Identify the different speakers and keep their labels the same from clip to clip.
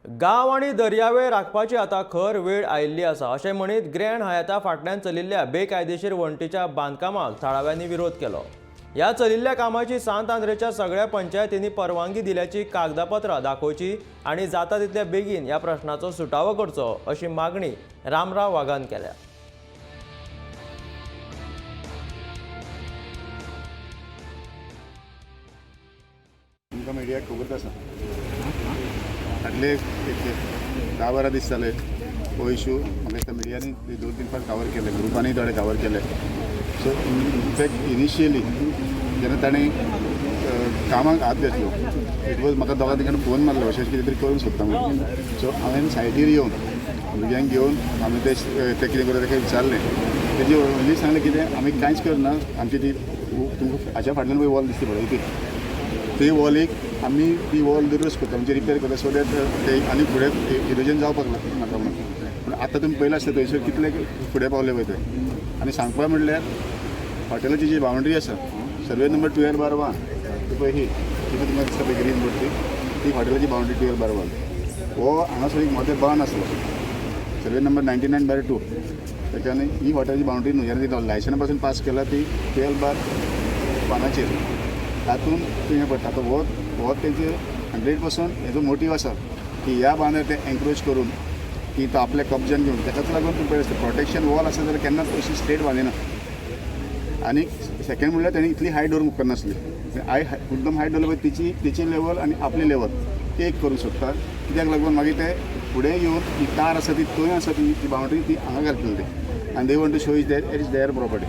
Speaker 1: गांव आणि दर्यावेळ राखपाची आता खर वेळ आयिल्ली आसा अशें म्हणीत ग्रँड हयाता फाटल्यान चलिल्ल्या बेकायदेशीर वणटीच्या बांदकामाक थळाव्यांनी विरोध केलो। ह्या चलिल्ल्या कामाची सांत आंद्रेच्या सगळ्या पंचायतींनी परवानगी दिल्याची कागदपत्रां दाखोवची आणि जाता तितल्या बेगीन ह्या प्रश्नाचो सुटावो करचो अशी मागणी रामराव वाघान केल्या।
Speaker 2: तुमकां मिडियाक खबर आसा फाटले 10-12 दीस जाले हो इशू म्हाका दिसता मिडियांनी 2-3 फावट कवर केले, ग्रुपांनी थोडे कवर केले। सो इनफॅक्ट इनिशियली जेन्ना ताणें कामाक हात घेतलो इट वॉज म्हाका दोगां तिकडे फोन मारलो अशें कितें तरी करूंक सोदता म्हणून। सो हांवें सायडीर येवन भुरग्यांक घेवन आमी ते कितें करता ताका विचारलें। तेजी व्हडली सांगलें कितें आमी कांयच करना, आमची ती तुमकां हाच्या फाटल्यान पळय वॉल दिसता पळय ती वॉलीक आमी ती वॉल दुरुस्त करता म्हणजे रिपेर करता सो दॅट ते आनी फुडें इरोजन जावपाक नाका म्हणून। पूण आतां तुमी पयला आसता थंयसर कितले फुडें पावले पळय थंय। आनी सांगपा म्हणल्यार हॉटेलाची जी बाउंड्री आसा सर्वे नंबर 12/1 ती पळय ही तुमकां दिसता पळय ग्रीन बोर्ड ती हॉटेलाची बाउंड्री 12/1 हो हांगासर एक मोठे बांद आसलो सर्वे नंबर 99/2 त्याच्यानी ही हॉटेलाची बाउंड्री न्हू जेन्ना ती लायसना पासून पास केला ती 12/1 तातूंत हें पडटा। आतां हो तेजे 100% हेजो मोटीव आसा की ह्या बांदार ते एनक्रोच करून की तो आपल्या कब्जान घेवन ताकाच लागून तुमी पळय प्रोटेक्शन वॉल आसा जाल्यार केन्नाच अशी स्ट्रेट बांदिना। आनी सेकंड म्हणल्यार तेणी इतली हायट दवरूंक उपकारनासली, एकदम हायट दवरली पळय तिची लेवल आनी आपली लेवल ती एक करूंक सोदता। कित्याक लागून मागीर ते फुडें येवन ही कार आसा ती थंय आसा ती बाउंड्री ती हांगा घालतली आनी they want to show is there property.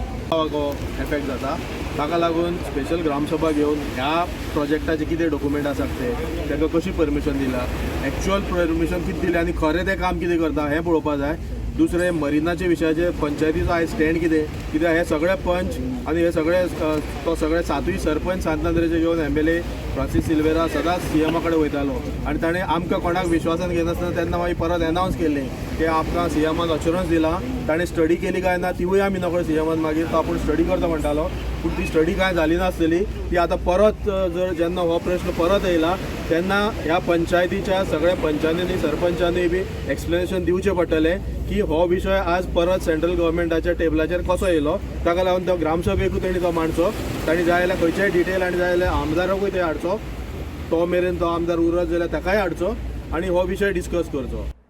Speaker 3: Effect जाता ताका लागून स्पेशल ग्रामसभा घेवन ह्या प्रोजेक्टाचे कितें डॉक्युमेंट आसा ते ताका कशी परमिशन दिला, एक्चुअल परमिशन कितें दिलें आनी खरें तें काम कितें करता हें पळोवपाक जाय। दुसरें मरिनाचे विशयाचेर पंचायतीचो आयज स्टँड कित्याक हे सगळे पंच आनी हे सगळे 7 सरपंच सांत आंद्रेचे घेवन MLA फ्रांसीस सिल्वेरा सदांच CM कडेन वयतालो आनी ताणें आमकां कोणाक विश्वासान घेनासतना तेन्ना मागीर परत एनावन्स केल्लें की आमकां CMन अश्युरन्स दिला, ताणें स्टडी केली काय ना तिवूय आमी नकळो CMन मागीर तो आपूण स्टडी करता म्हणटालो पूण ती स्टडी कांय जाली नासलेली। ती आतां परत जर जेन्ना हो प्रश्न परत येयला तेन्ना ह्या पंचायतीच्या सगळ्या पंचांनी सरपंचांनी बी एक्सप्लेनेशन दिवचें पडटलें की हो विशय आज परत सेंट्रल गव्हर्मेंटाच्या टेबलाचेर कसो येयलो। ताका लागून तो ग्रामसभेकूय तेणी तो मांडचो, ताणी जाय जाल्यार खंयचेय डिटेल आनी जाय जाल्यार आमदाराकूय थंय हाडचो, तो मेरेन तो आमदार उरत जाल्यार ताकाय हाडचो आनी हो विशय डिस्कस करचो।